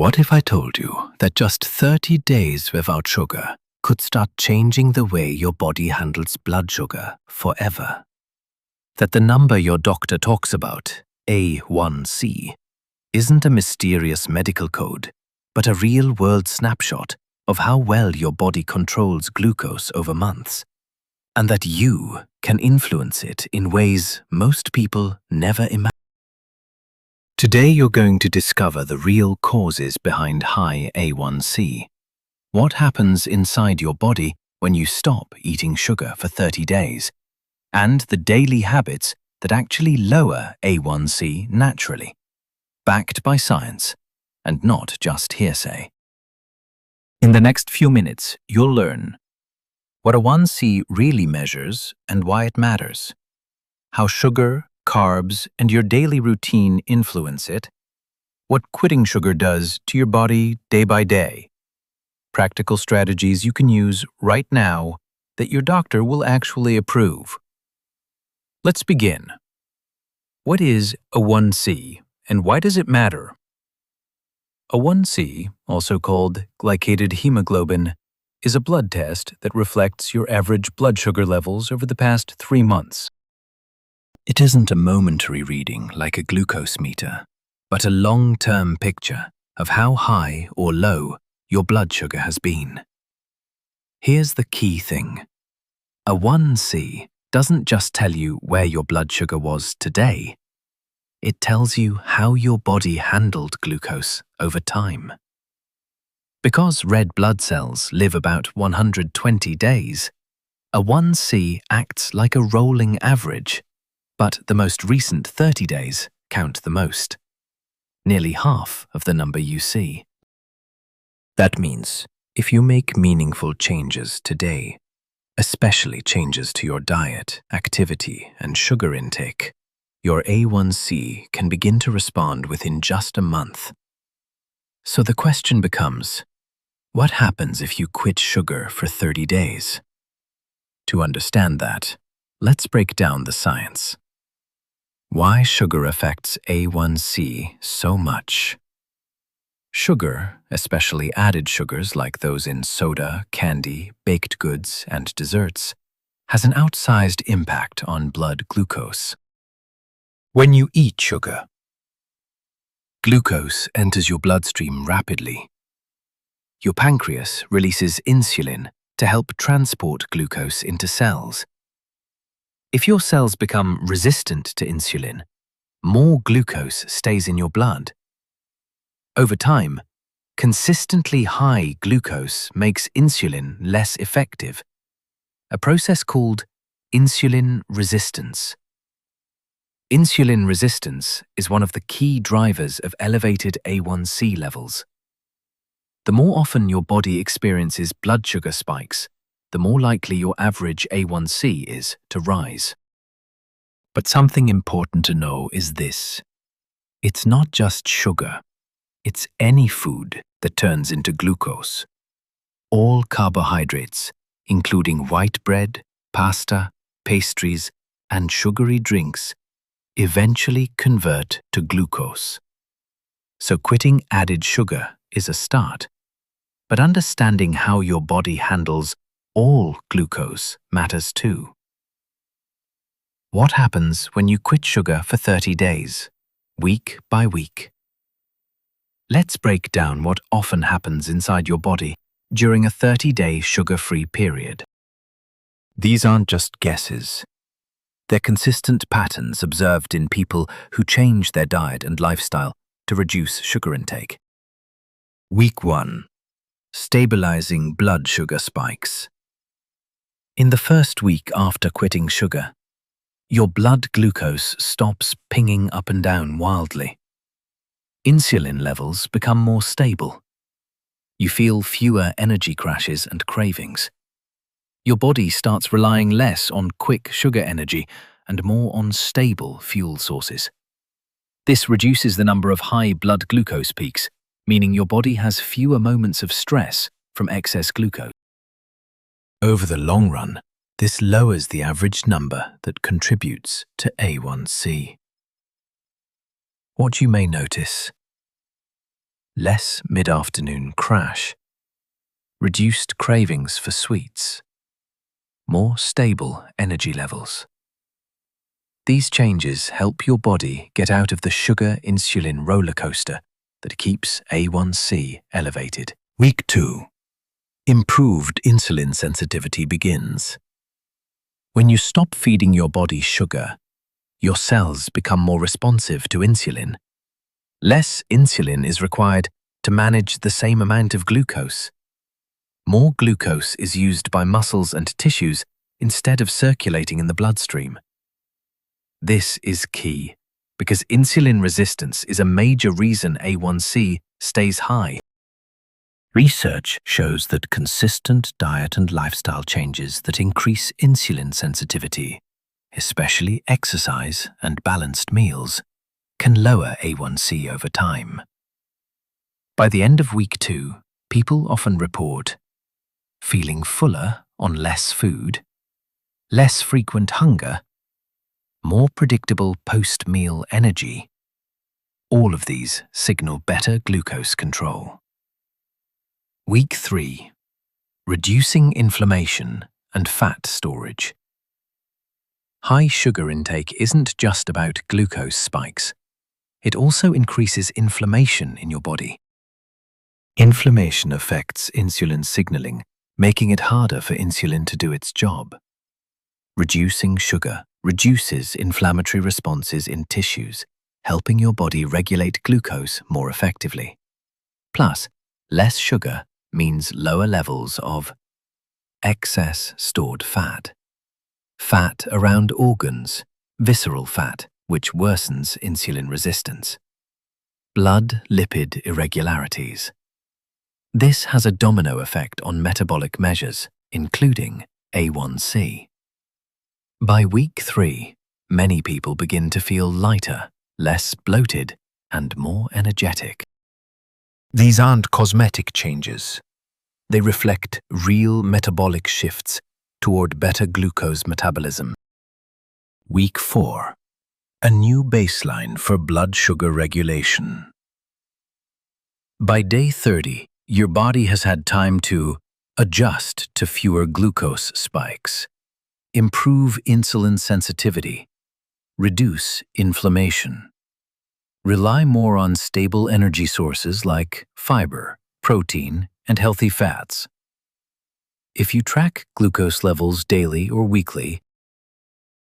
What if I told you that just 30 days without sugar could start changing the way your body handles blood sugar forever? That the number your doctor talks about, A1C, isn't a mysterious medical code, but a real-world snapshot of how well your body controls glucose over months, and that you can influence it in ways most people never imagine. Today you're going to discover the real causes behind high A1C. What happens inside your body when you stop eating sugar for 30 days, and the daily habits that actually lower A1C naturally, backed by science and not just hearsay. In the next few minutes, you'll learn what A1C really measures and why it matters, how sugar, carbs, and your daily routine influence it, what quitting sugar does to your body day by day, practical strategies you can use right now that your doctor will actually approve. Let's begin. What is A1C and why does it matter? A1C, also called glycated hemoglobin, is a blood test that reflects your average blood sugar levels over the past 3 months. It isn't a momentary reading like a glucose meter, but a long-term picture of how high or low your blood sugar has been. Here's the key thing. A1C doesn't just tell you where your blood sugar was today. It tells you how your body handled glucose over time. Because red blood cells live about 120 days, A1C acts like a rolling average, but the most recent 30 days count the most, nearly half of the number you see. That means if you make meaningful changes today, especially changes to your diet, activity, and sugar intake, your A1C can begin to respond within just a month. So the question becomes, what happens if you quit sugar for 30 days? To understand that, let's break down the science. Why sugar affects A1C so much? Sugar, especially added sugars like those in soda, candy, baked goods, and desserts, has an outsized impact on blood glucose. When you eat sugar, glucose enters your bloodstream rapidly. Your pancreas releases insulin to help transport glucose into cells. If your cells become resistant to insulin, more glucose stays in your blood. Over time, consistently high glucose makes insulin less effective, a process called insulin resistance. Insulin resistance is one of the key drivers of elevated A1C levels. The more often your body experiences blood sugar spikes, the more likely your average A1C is to rise. But something important to know is this. It's not just sugar. It's any food that turns into glucose. All carbohydrates, including white bread, pasta, pastries, and sugary drinks, eventually convert to glucose. So quitting added sugar is a start. But understanding how your body handles all glucose matters too. What happens when you quit sugar for 30 days, week by week? Let's break down what often happens inside your body during a 30-day sugar-free period. These aren't just guesses. They're consistent patterns observed in people who change their diet and lifestyle to reduce sugar intake. Week 1. Stabilizing blood sugar spikes. In the first week after quitting sugar, your blood glucose stops pinging up and down wildly. Insulin levels become more stable. You feel fewer energy crashes and cravings. Your body starts relying less on quick sugar energy and more on stable fuel sources. This reduces the number of high blood glucose peaks, meaning your body has fewer moments of stress from excess glucose. Over the long run, this lowers the average number that contributes to A1C. What you may notice: less mid-afternoon crash, reduced cravings for sweets, more stable energy levels. These changes help your body get out of the sugar-insulin roller coaster that keeps A1C elevated. Week 2. Improved insulin sensitivity begins. When you stop feeding your body sugar, your cells become more responsive to insulin. Less insulin is required to manage the same amount of glucose. More glucose is used by muscles and tissues instead of circulating in the bloodstream. This is key because insulin resistance is a major reason A1C stays high. Research shows that consistent diet and lifestyle changes that increase insulin sensitivity, especially exercise and balanced meals, can lower A1C over time. By the end of week 2, people often report feeling fuller on less food, less frequent hunger, more predictable post-meal energy. All of these signal better glucose control. Week 3. Reducing inflammation and fat storage. High sugar intake isn't just about glucose spikes. It also increases inflammation in your body. Inflammation affects insulin signaling, making it harder for insulin to do its job. Reducing sugar reduces inflammatory responses in tissues, helping your body regulate glucose more effectively. Plus, less sugar means lower levels of excess stored fat, fat around organs, visceral fat, which worsens insulin resistance, blood lipid irregularities. This has a domino effect on metabolic measures, including A1C. By week 3, many people begin to feel lighter, less bloated, and more energetic. These aren't cosmetic changes. They reflect real metabolic shifts toward better glucose metabolism. Week 4. A new baseline for blood sugar regulation. By day 30, your body has had time to adjust to fewer glucose spikes, improve insulin sensitivity, reduce inflammation, rely more on stable energy sources like fiber, protein, and healthy fats. If you track glucose levels daily or weekly,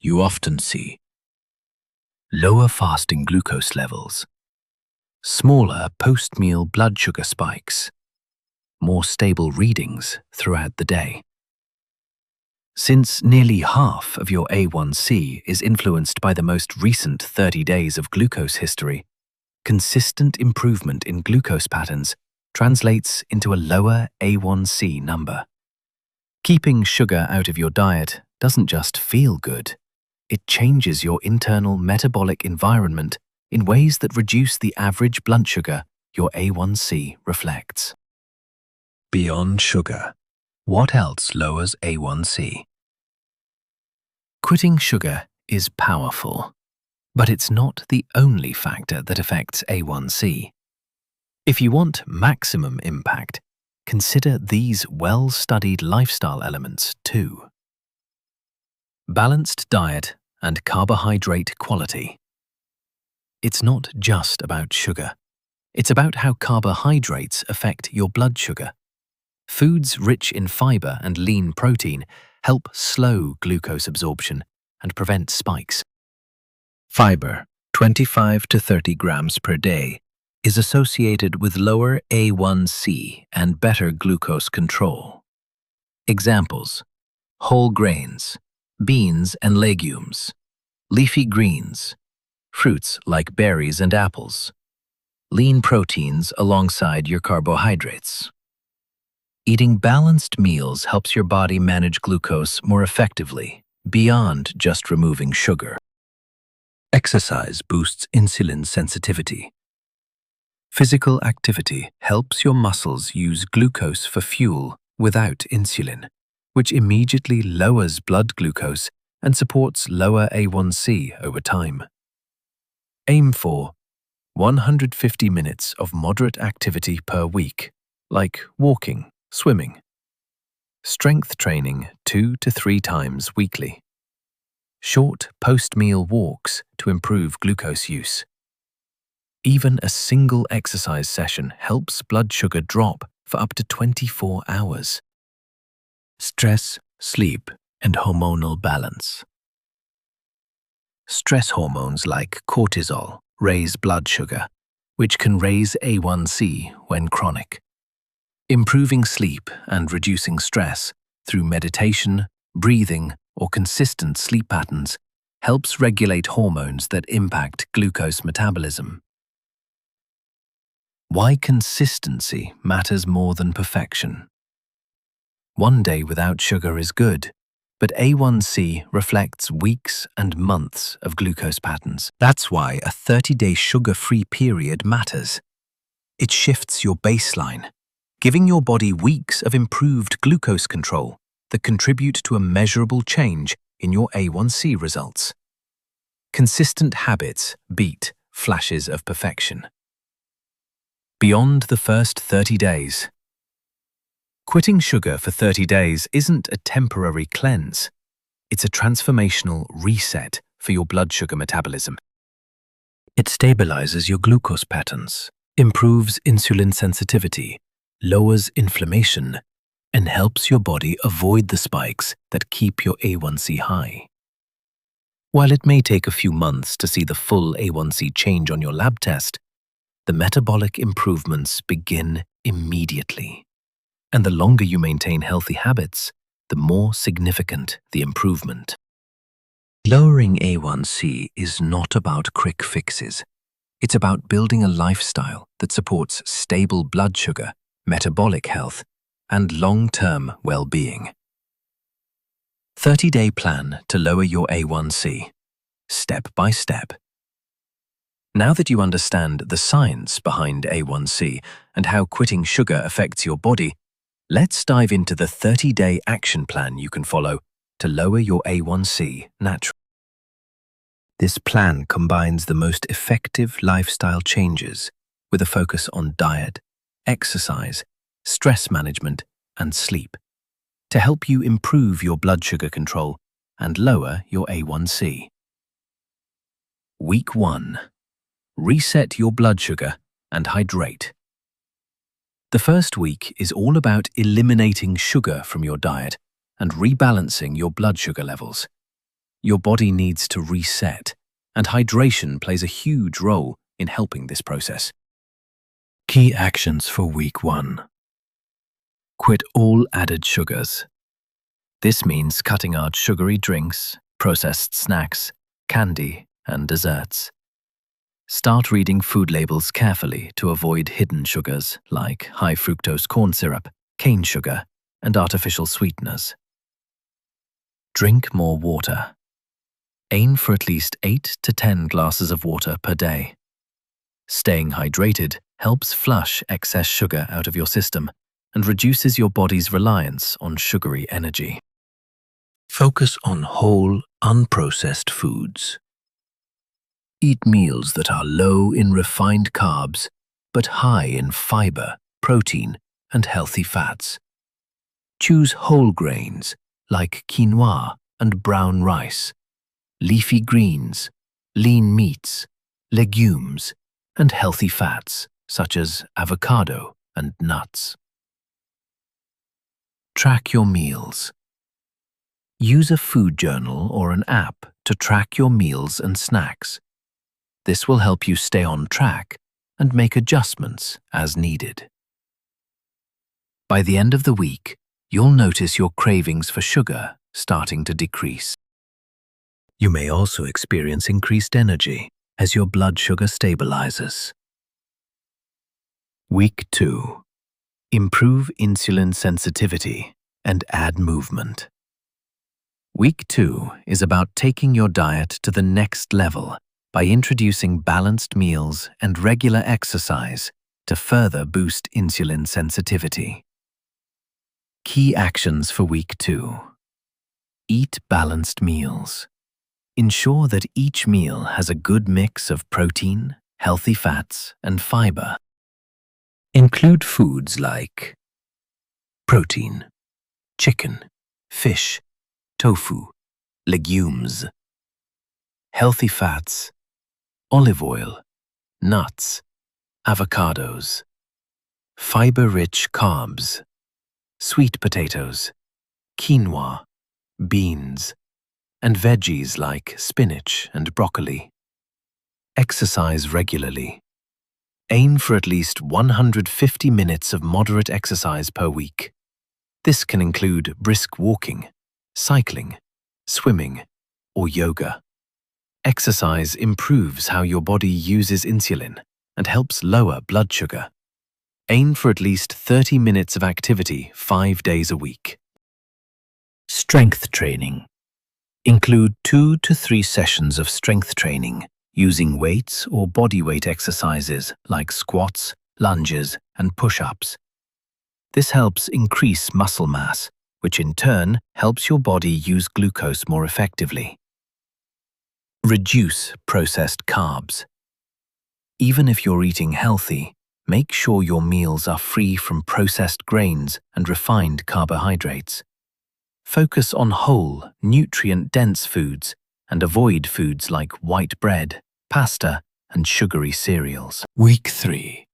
you often see lower fasting glucose levels, smaller post-meal blood sugar spikes, more stable readings throughout the day. Since nearly half of your A1C is influenced by the most recent 30 days of glucose history, consistent improvement in glucose patterns translates into a lower A1C number. Keeping sugar out of your diet doesn't just feel good, it changes your internal metabolic environment in ways that reduce the average blood sugar your A1C reflects. Beyond sugar, what else lowers A1C? Quitting sugar is powerful, but it's not the only factor that affects A1C. If you want maximum impact, consider these well-studied lifestyle elements too. Balanced diet and carbohydrate quality. It's not just about sugar. It's about how carbohydrates affect your blood sugar. Foods rich in fiber and lean protein help slow glucose absorption and prevent spikes. Fiber, 25 to 30 grams per day, is associated with lower A1C and better glucose control. Examples: whole grains, beans and legumes, leafy greens, fruits like berries and apples, lean proteins alongside your carbohydrates. Eating balanced meals helps your body manage glucose more effectively, beyond just removing sugar. Exercise boosts insulin sensitivity. Physical activity helps your muscles use glucose for fuel without insulin, which immediately lowers blood glucose and supports lower A1C over time. Aim for 150 minutes of moderate activity per week, like walking, swimming. Strength training 2 to 3 times weekly. Short post-meal walks to improve glucose use. Even a single exercise session helps blood sugar drop for up to 24 hours. Stress, sleep, and hormonal balance. Stress hormones like cortisol raise blood sugar, which can raise A1C when chronic. Improving sleep and reducing stress through meditation, breathing, or consistent sleep patterns helps regulate hormones that impact glucose metabolism. Why consistency matters more than perfection. One day without sugar is good, but A1C reflects weeks and months of glucose patterns. That's why a 30-day sugar-free period matters. It shifts your baseline, giving your body weeks of improved glucose control that contribute to a measurable change in your A1C results. Consistent habits beat flashes of perfection. Beyond the first 30 days. Quitting sugar for 30 days isn't a temporary cleanse. It's a transformational reset for your blood sugar metabolism. It stabilizes your glucose patterns, improves insulin sensitivity, lowers inflammation, and helps your body avoid the spikes that keep your A1C high. While it may take a few months to see the full A1C change on your lab test, the metabolic improvements begin immediately. And the longer you maintain healthy habits, the more significant the improvement. Lowering A1C is not about quick fixes. It's about building a lifestyle that supports stable blood sugar, metabolic health, and long-term well-being. 30-day plan to lower your A1C, step by step. Now that you understand the science behind A1C and how quitting sugar affects your body, let's dive into the 30-day action plan you can follow to lower your A1C naturally. This plan combines the most effective lifestyle changes with a focus on diet, exercise, stress management, and sleep to help you improve your blood sugar control and lower your A1C. Week 1. Reset your blood sugar and hydrate. The first week is all about eliminating sugar from your diet and rebalancing your blood sugar levels. Your body needs to reset, and hydration plays a huge role in helping this process. Key actions for week 1. Quit all added sugars. This means cutting out sugary drinks, processed snacks, candy, and desserts. Start reading food labels carefully to avoid hidden sugars like high fructose corn syrup, cane sugar, and artificial sweeteners. Drink more water. Aim for at least 8 to 10 glasses of water per day. Staying hydrated helps flush excess sugar out of your system and reduces your body's reliance on sugary energy. Focus on whole, unprocessed foods. Eat meals that are low in refined carbs, but high in fiber, protein, and healthy fats. Choose whole grains like quinoa and brown rice, leafy greens, lean meats, legumes, and healthy fats such as avocado and nuts. Track your meals. Use a food journal or an app to track your meals and snacks. This will help you stay on track and make adjustments as needed. By the end of the week, you'll notice your cravings for sugar starting to decrease. You may also experience increased energy as your blood sugar stabilizes. Week 2. Improve insulin sensitivity and add movement. Week 2 is about taking your diet to the next level by introducing balanced meals and regular exercise to further boost insulin sensitivity. Key actions for week 2. Eat balanced meals. Ensure that each meal has a good mix of protein, healthy fats, and fiber. Include foods like protein, chicken, fish, tofu, legumes. Healthy fats, olive oil, nuts, avocados. Fiber-rich carbs, sweet potatoes, quinoa, beans, and veggies like spinach and broccoli. Exercise regularly. Aim for at least 150 minutes of moderate exercise per week. This can include brisk walking, cycling, swimming, or yoga. Exercise improves how your body uses insulin and helps lower blood sugar. Aim for at least 30 minutes of activity 5 days a week. Strength training. Include 2 to 3 sessions of strength training using weights or body weight exercises like squats, lunges, and push-ups. This helps increase muscle mass, which in turn helps your body use glucose more effectively. Reduce processed carbs. Even if you're eating healthy, make sure your meals are free from processed grains and refined carbohydrates. Focus on whole, nutrient-dense foods and avoid foods like white bread, pasta, and sugary cereals. Week 3.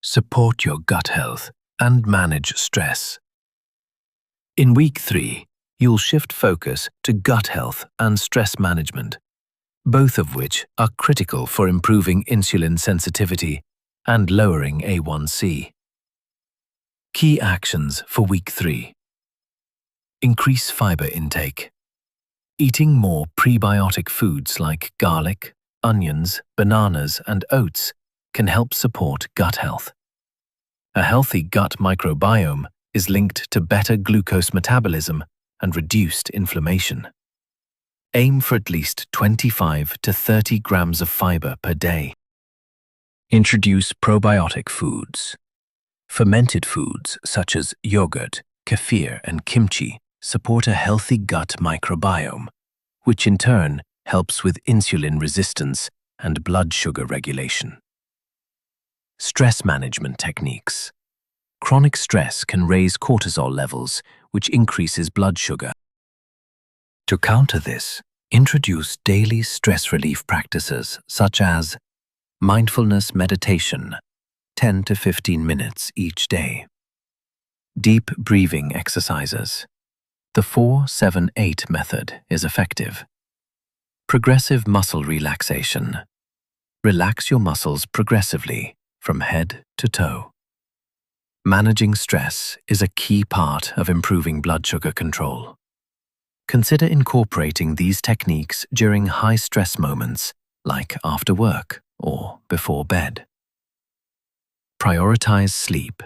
Support your gut health and manage stress. In Week 3, you'll shift focus to gut health and stress management, both of which are critical for improving insulin sensitivity and lowering A1C. Key actions for Week 3. Increase fiber intake. Eating more prebiotic foods like garlic, onions, bananas, and oats can help support gut health. A healthy gut microbiome is linked to better glucose metabolism and reduced inflammation. Aim for at least 25 to 30 grams of fiber per day. Introduce probiotic foods. Fermented foods such as yogurt, kefir, and kimchi support a healthy gut microbiome, which in turn helps with insulin resistance and blood sugar regulation. Stress management techniques. Chronic stress can raise cortisol levels, which increases blood sugar. To counter this, introduce daily stress relief practices such as mindfulness meditation, 10 to 15 minutes each day. Deep breathing exercises. The 4-7-8 method is effective. Progressive muscle relaxation. Relax your muscles progressively from head to toe. Managing stress is a key part of improving blood sugar control. Consider incorporating these techniques during high-stress moments like after work or before bed. Prioritize sleep.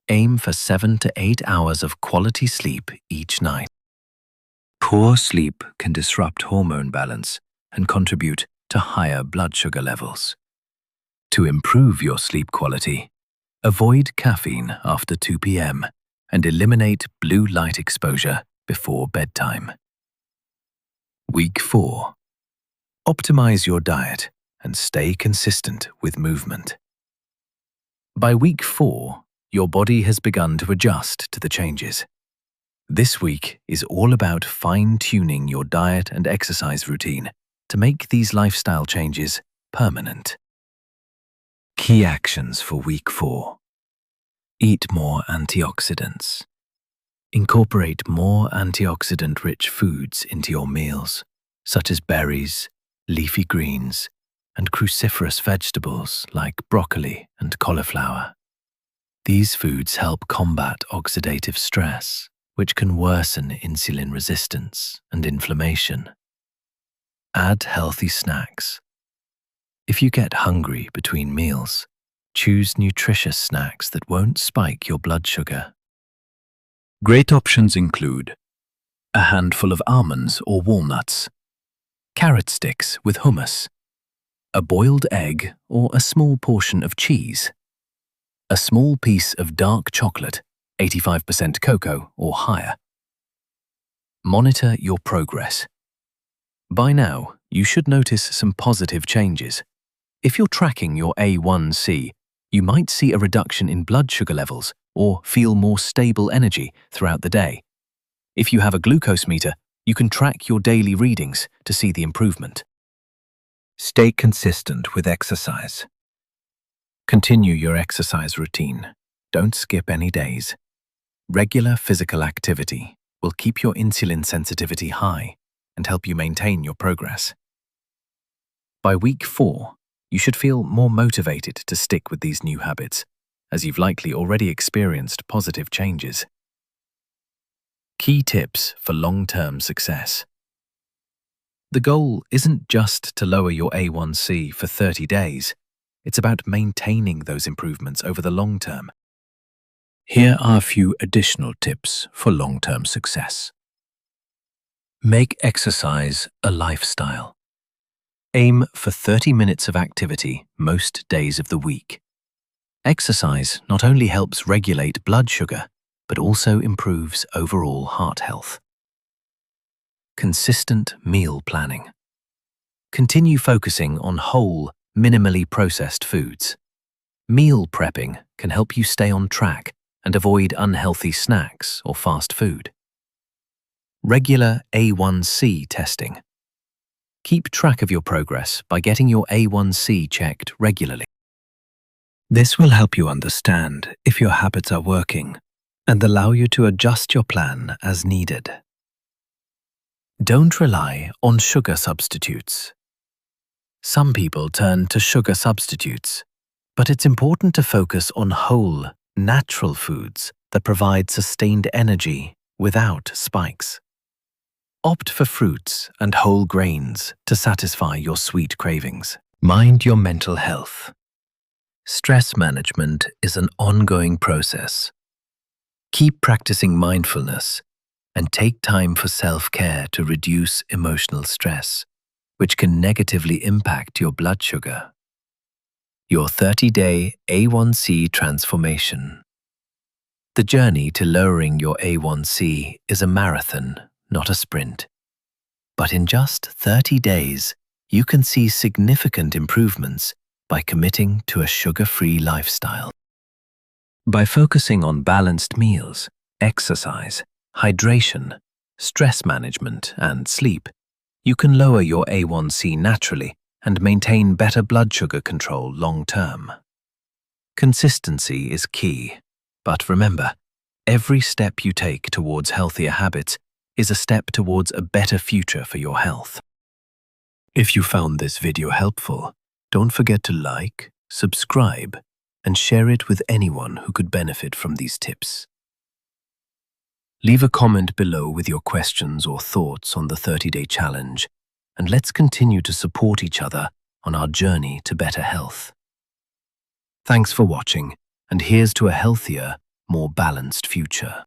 Aim for 7 to 8 hours of quality sleep each night. Poor sleep can disrupt hormone balance and contribute to higher blood sugar levels. To improve your sleep quality, avoid caffeine after 2 p.m. and eliminate blue light exposure before bedtime. Week 4. Optimize your diet and stay consistent with movement. By week 4, your body has begun to adjust to the changes. This week is all about fine-tuning your diet and exercise routine to make these lifestyle changes permanent. Key actions for week 4. Eat more antioxidants. Incorporate more antioxidant-rich foods into your meals, such as berries, leafy greens, and cruciferous vegetables like broccoli and cauliflower. These foods help combat oxidative stress, which can worsen insulin resistance and inflammation. Add healthy snacks. If you get hungry between meals, choose nutritious snacks that won't spike your blood sugar. Great options include a handful of almonds or walnuts, carrot sticks with hummus, a boiled egg or a small portion of cheese, a small piece of dark chocolate, 85% cocoa or higher. Monitor your progress. By now, you should notice some positive changes. If you're tracking your A1C, you might see a reduction in blood sugar levels or feel more stable energy throughout the day. If you have a glucose meter, you can track your daily readings to see the improvement. Stay consistent with exercise. Continue your exercise routine. Don't skip any days. Regular physical activity will keep your insulin sensitivity high and help you maintain your progress. By week 4, you should feel more motivated to stick with these new habits, as you've likely already experienced positive changes. Key tips for long-term success. The goal isn't just to lower your A1C for 30 days. It's about maintaining those improvements over the long term. Here are a few additional tips for long-term success. Make exercise a lifestyle. Aim for 30 minutes of activity most days of the week. Exercise not only helps regulate blood sugar, but also improves overall heart health. Consistent meal planning. Continue focusing on whole, minimally processed foods. Meal prepping can help you stay on track and avoid unhealthy snacks or fast food. Regular A1C testing. Keep track of your progress by getting your A1C checked regularly. This will help you understand if your habits are working and allow you to adjust your plan as needed. Don't rely on sugar substitutes. Some people turn to sugar substitutes, but it's important to focus on whole, natural foods that provide sustained energy without spikes. Opt for fruits and whole grains to satisfy your sweet cravings. Mind your mental health. Stress management is an ongoing process. Keep practicing mindfulness and take time for self-care to reduce emotional stress, which can negatively impact your blood sugar. Your 30-day A1C transformation. The journey to lowering your A1C is a marathon, not a sprint. But in just 30 days, you can see significant improvements by committing to a sugar-free lifestyle. By focusing on balanced meals, exercise, hydration, stress management, and sleep, you can lower your A1C naturally and maintain better blood sugar control long-term. Consistency is key, but remember, every step you take towards healthier habits is a step towards a better future for your health. If you found this video helpful, don't forget to like, subscribe, and share it with anyone who could benefit from these tips. Leave a comment below with your questions or thoughts on the 30-day challenge, and let's continue to support each other on our journey to better health. Thanks for watching, and here's to a healthier, more balanced future.